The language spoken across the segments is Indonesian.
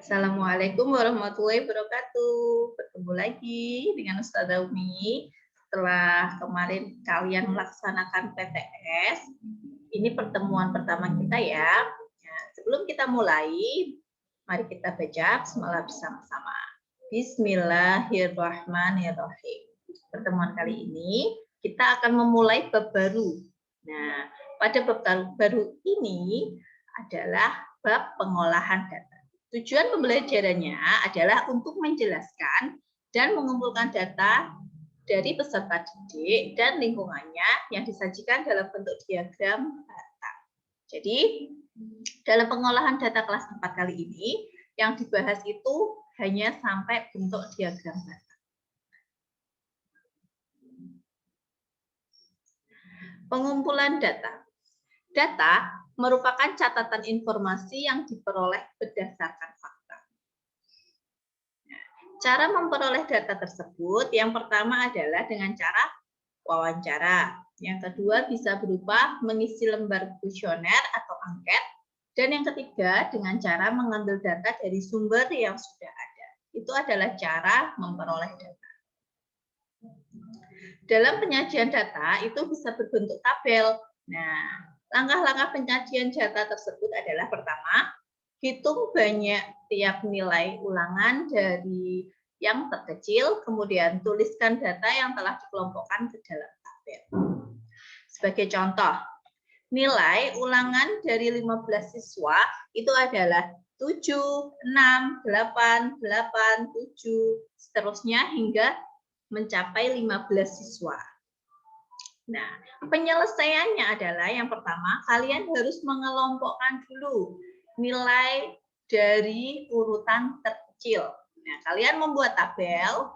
Assalamualaikum warahmatullahi wabarakatuh. Bertemu lagi dengan Ustazah Umi. Setelah kemarin kalian melaksanakan PTS, ini pertemuan pertama kita ya. Sebelum kita mulai, mari kita baca bismillah bersama-sama. Bismillahirrahmanirrahim. Pertemuan kali ini kita akan memulai bab baru. Nah, pada bab baru ini adalah bab pengolahan data. Tujuan pembelajarannya adalah untuk menjelaskan dan mengumpulkan data dari peserta didik dan lingkungannya yang disajikan dalam bentuk diagram data. Jadi, dalam pengolahan data kelas 4 kali ini, yang dibahas itu hanya sampai bentuk diagram data. Pengumpulan data. Data merupakan catatan informasi yang diperoleh berdasarkan fakta. Cara memperoleh data tersebut, yang pertama adalah dengan cara wawancara. Yang kedua bisa berupa mengisi lembar kuesioner atau angket. Dan yang ketiga dengan cara mengambil data dari sumber yang sudah ada. Itu adalah cara memperoleh data. Dalam penyajian data itu bisa berbentuk tabel. Nah, langkah-langkah penyajian data tersebut adalah pertama, hitung banyak tiap nilai ulangan dari yang terkecil, kemudian tuliskan data yang telah dikelompokkan ke dalam tabel. Sebagai contoh, nilai ulangan dari 15 siswa itu adalah 7, 6, 8, 8, 7, seterusnya hingga mencapai 15 siswa. Nah, penyelesaiannya adalah yang pertama, kalian harus mengelompokkan dulu nilai dari urutan terkecil. Nah, kalian membuat tabel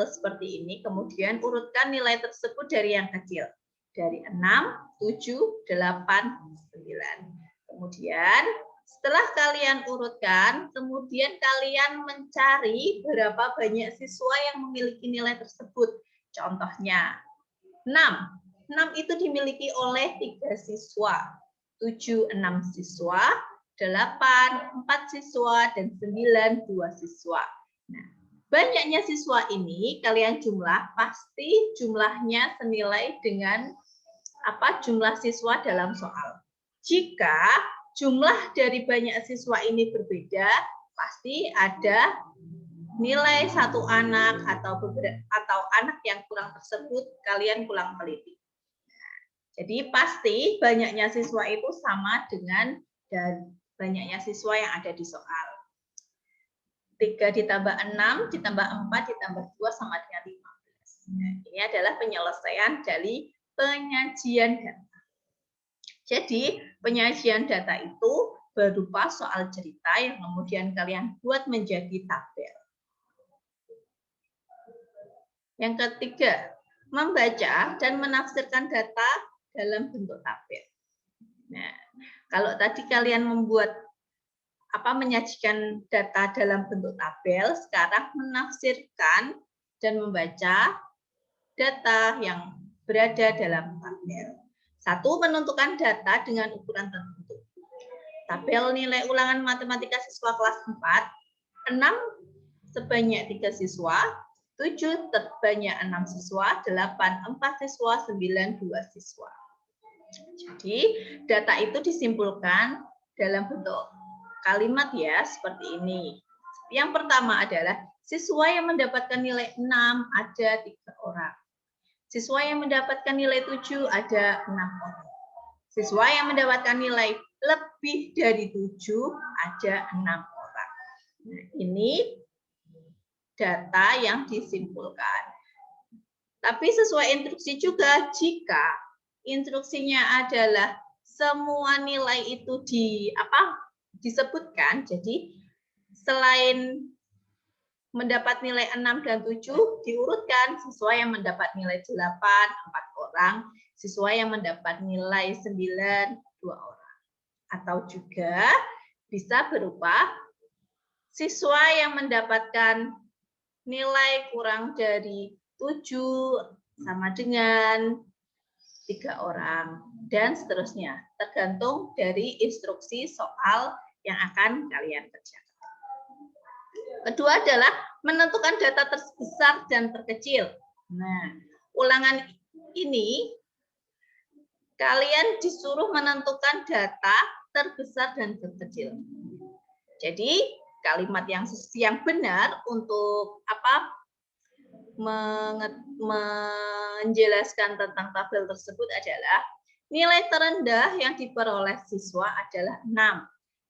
seperti ini, kemudian urutkan nilai tersebut dari yang kecil. Dari 6, 7, 8, 9. Kemudian, setelah kalian urutkan, kemudian kalian mencari berapa banyak siswa yang memiliki nilai tersebut. Contohnya, 6. 6 itu dimiliki oleh 3 siswa, 7, 6 siswa, 8, 4 siswa, dan 9, 2 siswa. Nah, banyaknya siswa ini kalian jumlah, pasti jumlahnya senilai dengan jumlah siswa dalam soal. Jika jumlah dari banyak siswa ini berbeda, pasti ada nilai satu anak atau anak yang kurang tersebut kalian kurang teliti. Jadi pasti banyaknya siswa itu sama dengan dan banyaknya siswa yang ada di soal. 3 ditambah 6 ditambah 4 ditambah 2 sama dengan 15. Nah, ini adalah penyelesaian dari penyajian data. Jadi penyajian data itu berupa soal cerita yang kemudian kalian buat menjadi tabel. Yang ketiga, membaca dan menafsirkan data dalam bentuk tabel. Nah, kalau tadi kalian menyajikan data dalam bentuk tabel, sekarang menafsirkan dan membaca data yang berada dalam tabel. 1. Menentukan data dengan ukuran tertentu. Tabel nilai ulangan matematika siswa kelas 4, 6 sebanyak 3 siswa, 7 terbanyak 6 siswa, 8 4 siswa, 9 2 siswa. Jadi data itu disimpulkan dalam bentuk kalimat ya seperti ini. Yang pertama adalah siswa yang mendapatkan nilai 6 ada 3 orang. Siswa yang mendapatkan nilai 7 ada 6 orang. Siswa yang mendapatkan nilai lebih dari 7 ada 6 orang. Nah, ini data yang disimpulkan. Tapi sesuai instruksi juga, jika instruksinya adalah semua nilai itu disebutkan, jadi selain mendapat nilai 6 dan 7 diurutkan, siswa yang mendapat nilai 8 4 orang, siswa yang mendapat nilai 9 2 orang. Atau juga bisa berupa siswa yang mendapatkan nilai kurang dari 7 sama dengan 3 orang, dan seterusnya, tergantung dari instruksi soal yang akan kalian kerjakan. Kedua adalah menentukan data terbesar dan terkecil. Nah, ulangan ini kalian disuruh menentukan data terbesar dan terkecil. Jadi kalimat yang benar untuk menjelaskan tentang tabel tersebut adalah nilai terendah yang diperoleh siswa adalah 6.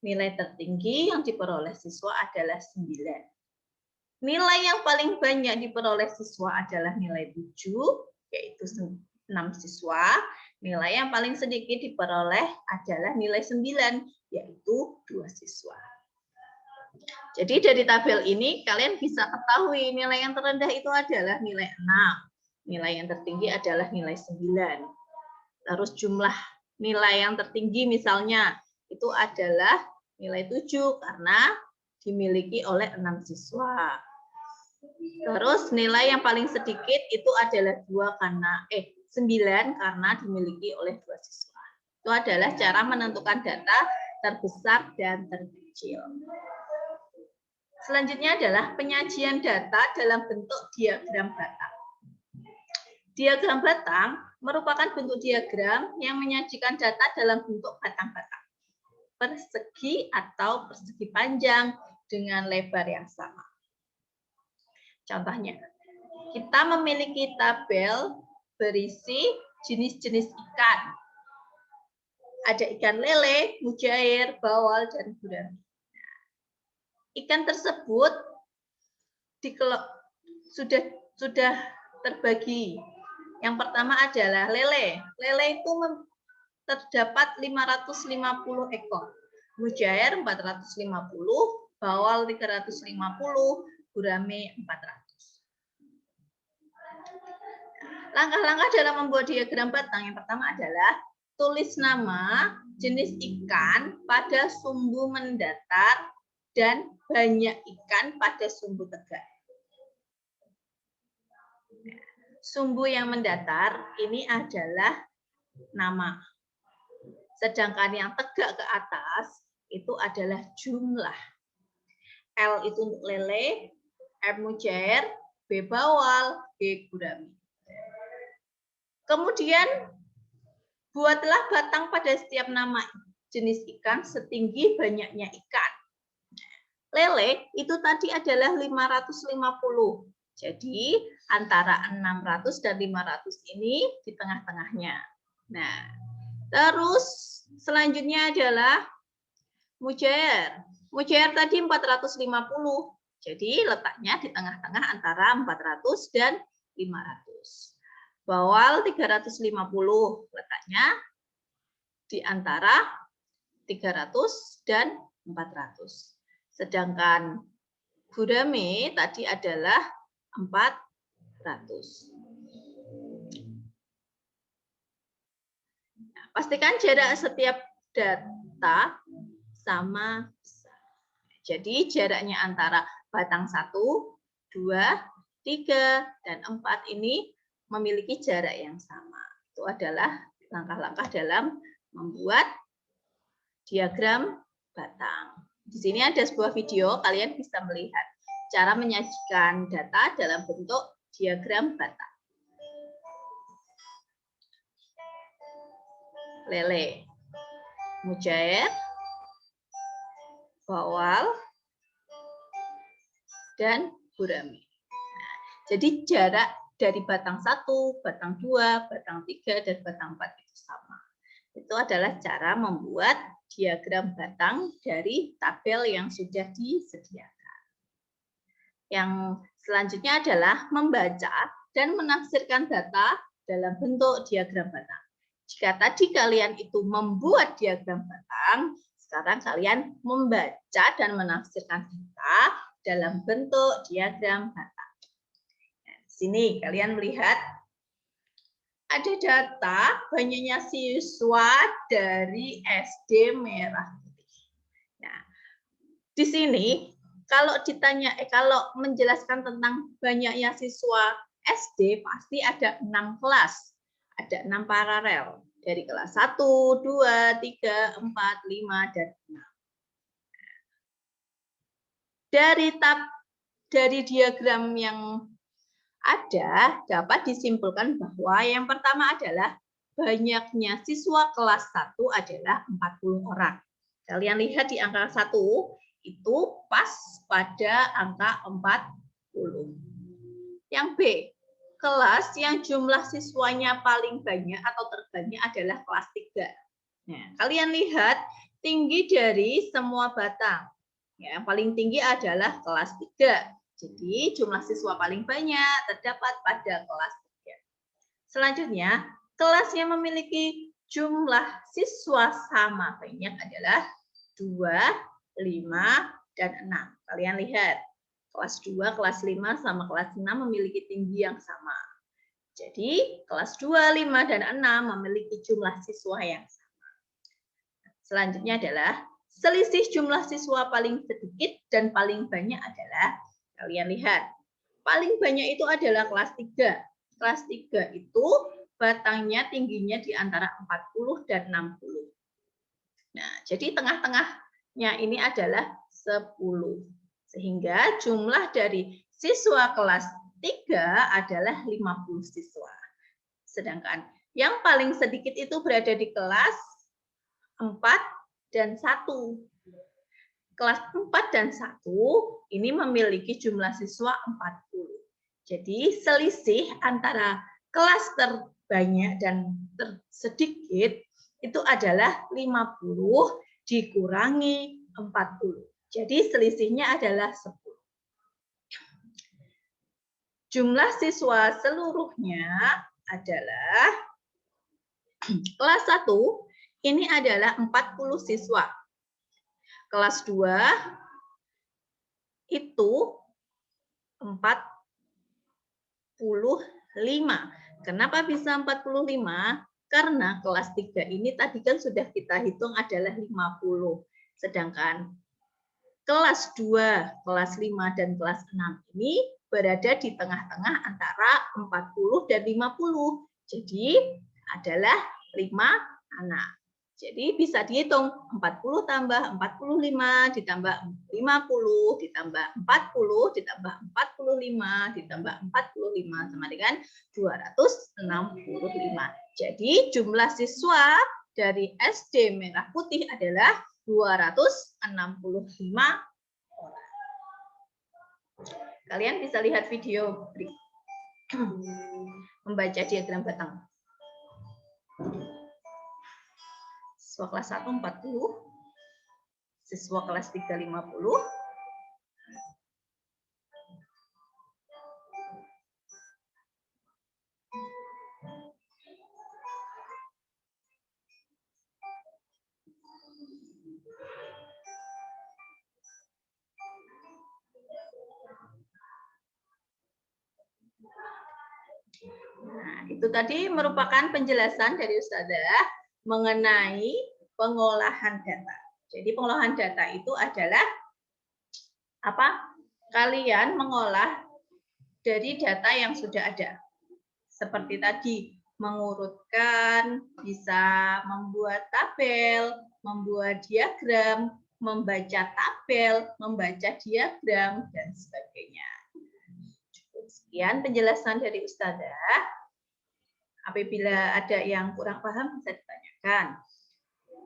Nilai tertinggi yang diperoleh siswa adalah 9. Nilai yang paling banyak diperoleh siswa adalah nilai 7, yaitu 6 siswa. Nilai yang paling sedikit diperoleh adalah nilai 9, yaitu 2 siswa. Jadi dari tabel ini kalian bisa ketahui nilai yang terendah itu adalah nilai 6. Nilai yang tertinggi adalah nilai 9. Terus jumlah nilai yang tertinggi misalnya itu adalah nilai 7 karena dimiliki oleh 6 siswa. Terus nilai yang paling sedikit itu adalah 9 karena dimiliki oleh 2 siswa. Itu adalah cara menentukan data terbesar dan terkecil. Selanjutnya adalah penyajian data dalam bentuk diagram batang. Diagram batang merupakan bentuk diagram yang menyajikan data dalam bentuk batang-batang, persegi atau persegi panjang dengan lebar yang sama. Contohnya, kita memiliki tabel berisi jenis-jenis ikan. Ada ikan lele, mujair, bawal, dan gurami. Ikan tersebut sudah terbagi. Yang pertama adalah lele. Lele itu terdapat 550 ekor. Mujair 450, bawal 350, gurame 400. Langkah-langkah dalam membuat diagram batang yang pertama adalah tulis nama jenis ikan pada sumbu mendatar dan banyak ikan pada sumbu tegak. Sumbu yang mendatar ini adalah nama. Sedangkan yang tegak ke atas itu adalah jumlah. L itu untuk lele, M mujair, B bawal, G gurami. Kemudian buatlah batang pada setiap nama jenis ikan setinggi banyaknya ikan. Lele itu tadi adalah 550. Jadi antara 600 dan 500 ini di tengah-tengahnya. Nah, terus selanjutnya adalah mujair. Mujair tadi 450. Jadi letaknya di tengah-tengah antara 400 dan 500. Bawal 350, letaknya di antara 300 dan 400. Sedangkan gurame tadi adalah 400. Nah, pastikan jarak setiap data sama. Jadi jaraknya antara batang 1, 2, 3, dan 4 ini memiliki jarak yang sama. Itu adalah langkah-langkah dalam membuat diagram batang. Di sini ada sebuah video, kalian bisa melihat cara menyajikan data dalam bentuk diagram batang. Lele, mujair, bawal, dan gurame. Nah, jadi jarak dari batang 1, batang 2, batang 3, dan batang 4 itu sama. Itu adalah cara membuat diagram batang dari tabel yang sudah disediakan. Yang selanjutnya adalah membaca dan menafsirkan data dalam bentuk diagram batang. Jika tadi kalian itu membuat diagram batang, sekarang kalian membaca dan menafsirkan data dalam bentuk diagram batang. Nah, di sini kalian melihat ada data banyaknya siswa dari SD Merah Putih. Nah, di sini kalau menjelaskan tentang banyaknya siswa SD pasti ada 6 kelas, ada 6 paralel dari kelas 1, 2, 3, 4, 5, dan 6. dari diagram yang ada dapat disimpulkan bahwa yang pertama adalah banyaknya siswa kelas 1 adalah 40 orang. Kalian lihat di angka 1 itu pas pada angka 40. Yang B, kelas yang jumlah siswanya paling banyak atau terbanyak adalah kelas 3. Nah, kalian lihat tinggi dari semua batang. Ya, yang paling tinggi adalah kelas 3. Jadi jumlah siswa paling banyak terdapat pada kelas 3. Selanjutnya, kelas yang memiliki jumlah siswa sama banyak adalah 2, 5, dan 6. Kalian lihat, kelas 2, kelas 5, sama kelas 6 memiliki tinggi yang sama. Jadi, kelas 2, 5, dan 6 memiliki jumlah siswa yang sama. Selanjutnya adalah selisih jumlah siswa paling sedikit dan paling banyak adalah, kalian lihat, paling banyak itu adalah kelas 3. Kelas 3 itu batangnya tingginya di antara 40 dan 60. Nah, jadi tengah-tengahnya ini adalah 10. Sehingga jumlah dari siswa kelas 3 adalah 50 siswa. Sedangkan yang paling sedikit itu berada di kelas 4 dan 1. Kelas 4 dan 1 ini memiliki jumlah siswa 40. Jadi selisih antara kelas terbanyak dan tersedikit itu adalah 50 dikurangi 40. Jadi selisihnya adalah 10. Jumlah siswa seluruhnya adalah kelas 1 ini adalah 40 siswa. Kelas 2 itu 45. Kenapa bisa 45? Karena kelas 3 ini tadi kan sudah kita hitung adalah 50. Sedangkan kelas 2, kelas 5, dan kelas 6 ini berada di tengah-tengah antara 40 dan 50. Jadi adalah 5 anak. Jadi bisa dihitung 40 tambah 45 ditambah 50 ditambah 40 ditambah 45 ditambah 45 sama dengan 265. Jadi jumlah siswa dari SD Merah Putih adalah 265 orang. Kalian bisa lihat video membaca diagram batang. Siswa kelas 1 40, siswa kelas 3 50, Nah, itu tadi merupakan penjelasan dari Ustazah mengenai pengolahan data. Jadi pengolahan data itu adalah apa? Kalian mengolah dari data yang sudah ada. Seperti tadi, mengurutkan, bisa membuat tabel, membuat diagram, membaca tabel, membaca diagram, dan sebagainya. Sekian penjelasan dari Ustazah. Apabila ada yang kurang paham bisa ditanyakan.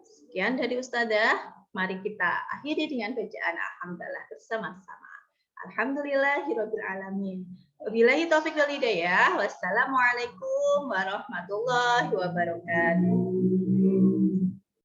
Sekian dari Ustazah. Mari kita akhiri dengan bacaan alhamdulillah bersama-sama. Alhamdulillahirabbil alamin. Wabillahi taufiq wal hidayah. Wassalamualaikum warahmatullahi wabarakatuh.